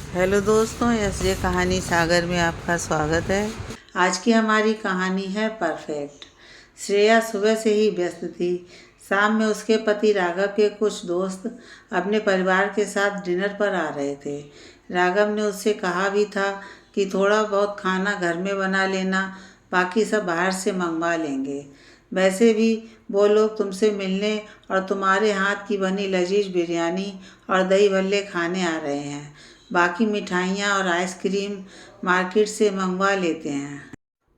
Hello दोस्तों, ये कहानी सागर में आपका स्वागत है। आज की हमारी कहानी है परफेक्ट। श्रेया सुबह से ही व्यस्त थी। शाम में उसके पति राघव के कुछ दोस्त अपने परिवार के साथ डिनर पर आ रहे थे। राघव ने उससे कहा भी था कि थोड़ा बहुत खाना घर में बना लेना, बाकी सब बाहर से मंगवा लेंगे। वैसे भी वो लोग तुमसे मिलने और तुम्हारे हाथ की बनी लजीज बिरयानी और दही भल्ले खाने आ रहे हैं। बाकी मिठाइयाँ और आइसक्रीम मार्केट से मंगवा लेते हैं।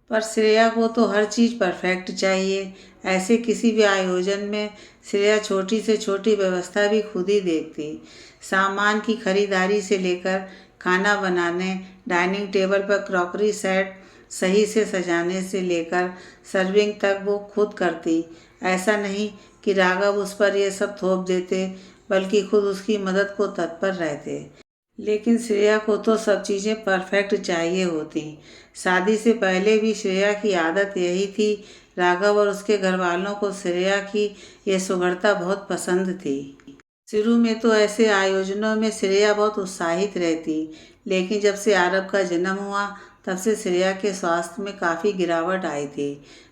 पर श्रेया को तो हर चीज़ परफेक्ट चाहिए। ऐसे किसी भी आयोजन में श्रेया छोटी से छोटी व्यवस्था भी खुद ही देखती। सामान की खरीदारी से लेकर खाना बनाने, डाइनिंग टेबल पर क्रॉकरी सेट सही से सजाने से लेकर सर्विंग तक वो खुद करती। ऐसा नहीं कि राघव उस पर यह सब थोप देते, बल्कि खुद उसकी मदद को तत्पर रहते। लेकिन श्रेया को तो सब चीज़ें परफेक्ट चाहिए होती। शादी से पहले भी श्रेया की आदत यही थी। राघव और उसके घर वालों को श्रेया की ये सुघड़ता बहुत पसंद थी। शुरू में तो ऐसे आयोजनों में श्रेया बहुत उत्साहित रहती, लेकिन जब से आरव का जन्म हुआ तब से श्रेया के स्वास्थ्य में काफ़ी गिरावट आई थी।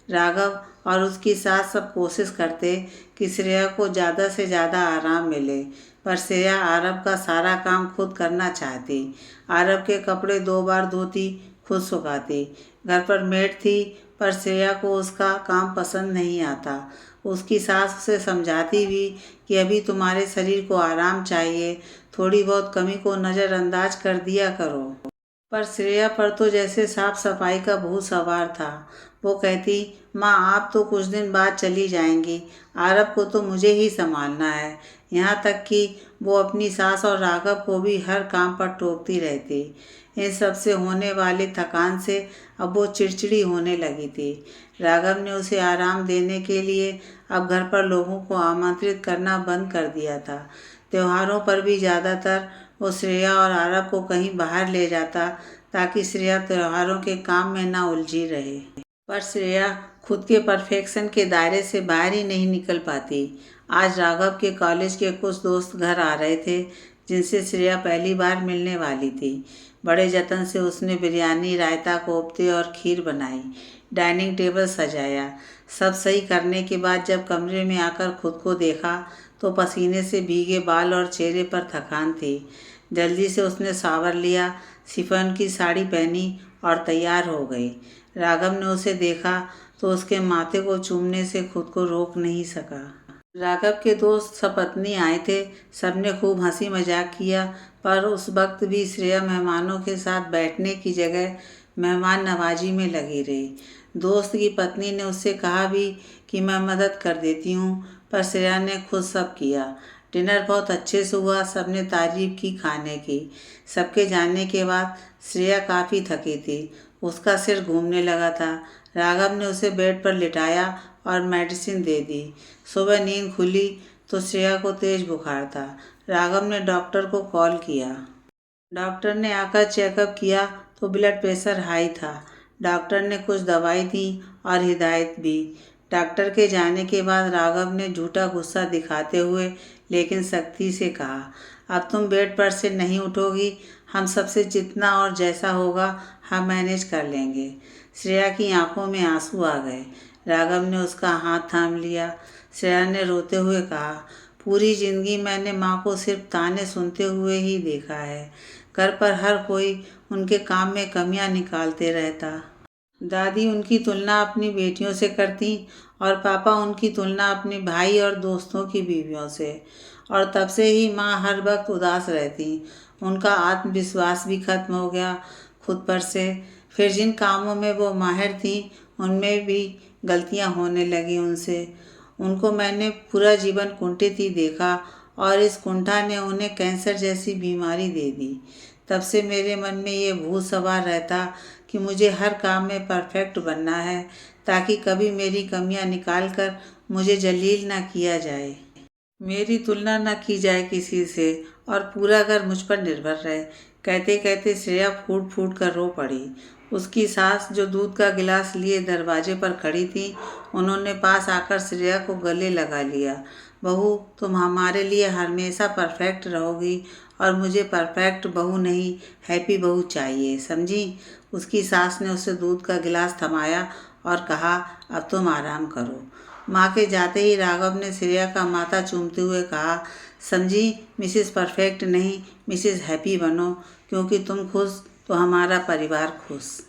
राघव और उसकी सास सब कोशिश करते कि श्रेया को ज़्यादा से ज़्यादा आराम मिले, पर श्रेया आरव का सारा काम खुद करना चाहती। आरव के कपड़े 2 बार धोती, खुद सुखाती। घर पर मेड थी, पर श्रेया को उसका काम पसंद नहीं आता। उसकी सास उसे समझाती भी कि अभी तुम्हारे शरीर को आराम चाहिए, थोड़ी बहुत कमी को नज़रअंदाज कर दिया करो। पर श्रेया पर तो जैसे साफ सफाई का भूत सवार था। वो कहती, माँ आप तो कुछ दिन बाद चली जाएंगी, आरव को तो मुझे ही संभालना है। यहाँ तक कि वो अपनी सास और राघव को भी हर काम पर टोकती रहती। इन सब से होने वाली थकान से अब वो चिड़चिड़ी होने लगी थी। राघव ने उसे आराम देने के लिए अब घर पर लोगों को आमंत्रित करना बंद कर दिया था। त्योहारों पर भी ज़्यादातर वो श्रेया और आरव को कहीं बाहर ले जाता, ताकि श्रेया त्योहारों के काम में ना उलझी रहे। पर श्रेया खुद के परफेक्शन के दायरे से बाहर ही नहीं निकल पाती। आज राघव के कॉलेज के कुछ दोस्त घर आ रहे थे, जिनसे श्रेया पहली बार मिलने वाली थी। बड़े जतन से उसने बिरयानी, रायता, कोफ्ते और खीर बनाई। डाइनिंग टेबल सजाया। सब सही करने के बाद जब कमरे में आकर खुद को देखा तो पसीने से भीगे बाल और चेहरे पर थकान थी। जल्दी से उसने शावर लिया, शिफॉन की साड़ी पहनी और तैयार हो गई। राघव ने उसे देखा तो उसके माथे को चूमने से खुद को रोक नहीं सका। राघव के दोस्त सपत्नी आए थे। सबने खूब हंसी मजाक किया, पर उस वक्त भी श्रेया मेहमानों के साथ बैठने की जगह मेहमान नवाजी में लगी रही। दोस्त की पत्नी ने उससे कहा भी कि मैं मदद कर देती हूँ, पर श्रेया ने खुद सब किया। डिनर बहुत अच्छे से हुआ, सबने तारीफ की खाने की। सबके जाने के बाद श्रेया काफ़ी थकी थी, उसका सिर घूमने लगा था। राघव ने उसे बेड पर लिटाया और मेडिसिन दे दी। सुबह नींद खुली तो श्रेया को तेज बुखार था। राघव ने डॉक्टर को कॉल किया। डॉक्टर ने आकर चेकअप किया तो ब्लड प्रेशर हाई था। डॉक्टर ने कुछ दवाई दी और हिदायत भी। डॉक्टर के जाने के बाद राघव ने झूठा गुस्सा दिखाते हुए लेकिन सख्ती से कहा, अब तुम बेड पर से नहीं उठोगी। हम सबसे जितना और जैसा होगा हम मैनेज कर लेंगे। श्रेया की आंखों में आंसू आ गए। राघव ने उसका हाथ थाम लिया। श्रेया ने रोते हुए कहा, पूरी जिंदगी मैंने माँ को सिर्फ ताने सुनते हुए ही देखा है। घर पर हर कोई उनके काम में कमियां निकालते रहता। दादी उनकी तुलना अपनी बेटियों से करती और पापा उनकी तुलना अपने भाई और दोस्तों की बीवियों से, और तब से ही माँ हर वक्त उदास रहती। उनका आत्मविश्वास भी खत्म हो गया खुद पर से। फिर जिन कामों में वो माहिर थी उनमें भी गलतियाँ होने लगी उनसे। उनको मैंने पूरा जीवन कुंठित ही देखा, और इस कुंठा ने उन्हें कैंसर जैसी बीमारी दे दी। तब से मेरे मन में ये भूत सवार रहता कि मुझे हर काम में परफेक्ट बनना है, ताकि कभी मेरी कमियां निकाल कर मुझे जलील ना किया जाए, मेरी तुलना न की जाए किसी से, और पूरा घर मुझ पर निर्भर रहे। कहते कहते श्रेया फूट फूट कर रो पड़ी। उसकी सास, जो दूध का गिलास लिए दरवाजे पर खड़ी थी, उन्होंने पास आकर श्रेया को गले लगा लिया। बहू, तुम हमारे लिए हमेशा परफेक्ट रहोगी और मुझे परफेक्ट बहू नहीं, हैप्पी बहू चाहिए, समझी। उसकी सास ने उसे दूध का गिलास थमाया और कहा, अब तुम आराम करो। माँ के जाते ही राघव ने श्रेया का माथा चूमते हुए कहा, समझी, मिसेस परफेक्ट नहीं, मिसेस हैप्पी बनो, क्योंकि तुम खुश तो हमारा परिवार खुश।